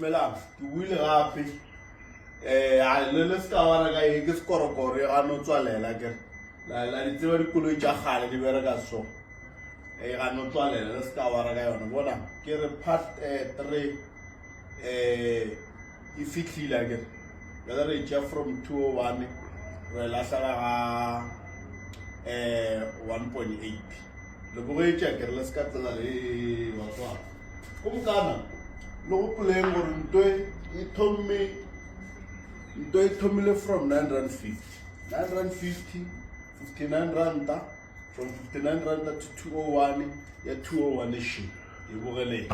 dumelang ke buile gape le se ka wara ka ke sekorokoro e gano tswalela ke la di tseba dikoloi tša gale di bereka so e gano tswalela le se ka wara ka yona bona ke re part 3 e fitlhile ke ya re tša from 201 re lahla ga 1.8 le bogetša ke re le se ka tsela le batswana kumkana le go poleng gore ntho e thomile from R9.50 59 ranta from 59 ranta to 201 ya 201 shi e bogele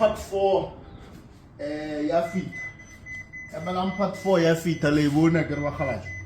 part 4 ya fita part 4 ya fita le bona ke re ba galaje